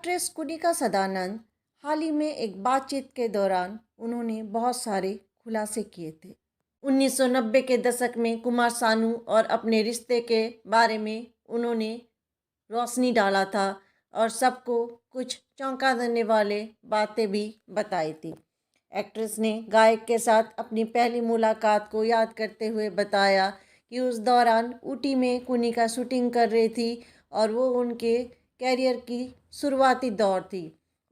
Actress Kunika Sadanand हाल ही में एक बातचीत के दौरान उन्होंने बहुत सारे खुलासे किए थे। 1990 के दशक में कुमार सानू और अपने रिश्ते के बारे में उन्होंने रोशनी डाला था और सबको कुछ चौंका देने वाले बातें भी बताई थी। एक्ट्रेस ने गायक के साथ अपनी पहली मुलाकात को याद करते हुए बताया कि उस दौरान ऊटी में कुनिका शूटिंग कर रही थी और वो उनके कैरियर की शुरुआती दौर थी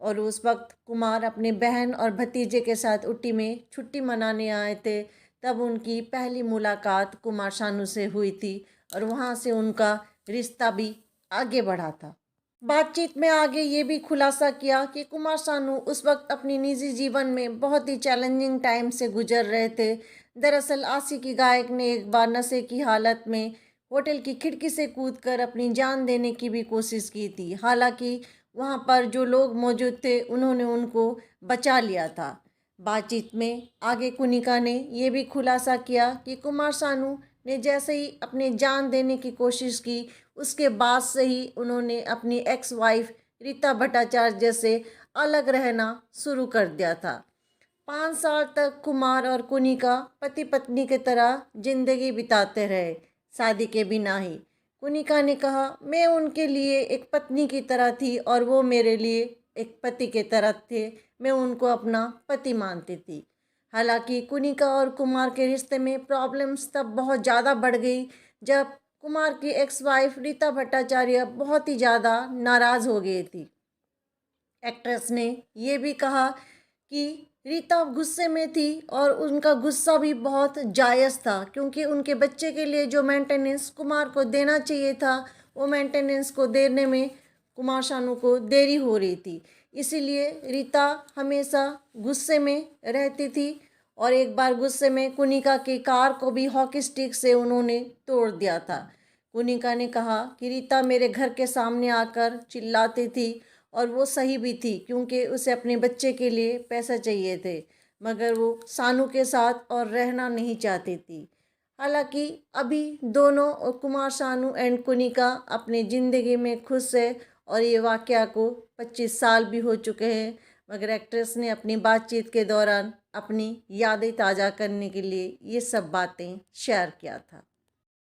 और उस वक्त कुमार अपने बहन और भतीजे के साथ ऊटी में छुट्टी मनाने आए थे। तब उनकी पहली मुलाकात कुमार सानू से हुई थी और वहाँ से उनका रिश्ता भी आगे बढ़ा था। बातचीत में आगे ये भी खुलासा किया कि कुमार सानू उस वक्त अपनी निजी जीवन में बहुत ही चैलेंजिंग टाइम से गुजर रहे थे। दरअसल आशिकी गायक ने एक बार नशे की हालत में होटल की खिड़की से कूदकर अपनी जान देने की भी कोशिश की थी। हालांकि वहां पर जो लोग मौजूद थे उन्होंने उनको बचा लिया था। बातचीत में आगे कुनिका ने यह भी खुलासा किया कि कुमार सानू ने जैसे ही अपनी जान देने की कोशिश की उसके बाद से ही उन्होंने अपनी एक्स वाइफ रीता भट्टाचार्य से अलग रहना शुरू कर दिया था। 5 साल तक कुमार और कुनिका पति पत्नी की तरह जिंदगी बिताते रहे, शादी के बिना ही। कुनिका ने कहा, मैं उनके लिए एक पत्नी की तरह थी और वो मेरे लिए एक पति की तरह थे। मैं उनको अपना पति मानती थी। हालांकि कुनिका और कुमार के रिश्ते में प्रॉब्लम्स तब बहुत ज़्यादा बढ़ गई जब कुमार की एक्स वाइफ रीता भट्टाचार्य बहुत ही ज़्यादा नाराज़ हो गई थी। एक्ट्रेस ने यह भी कहा कि रीता गुस्से में थी और उनका गुस्सा भी बहुत जायज़ था क्योंकि उनके बच्चे के लिए जो मेंटेनेंस कुमार को देना चाहिए था वो मेंटेनेंस को देने में कुमार सानू को देरी हो रही थी। इसीलिए रीता हमेशा गुस्से में रहती थी और एक बार गुस्से में कुनिका की कार को भी हॉकी स्टिक से उन्होंने तोड़ दिया था। कुनिका ने कहा कि रीता मेरे घर के सामने आकर चिल्लाती थी और वो सही भी थी क्योंकि उसे अपने बच्चे के लिए पैसा चाहिए थे, मगर वो सानू के साथ और रहना नहीं चाहती थी। हालांकि अभी दोनों कुमार सानू एंड कुनिका अपनी ज़िंदगी में खुश है और ये वाक़या को 25 साल भी हो चुके हैं, मगर एक्ट्रेस ने अपनी बातचीत के दौरान अपनी यादें ताज़ा करने के लिए ये सब बातें शेयर किया था।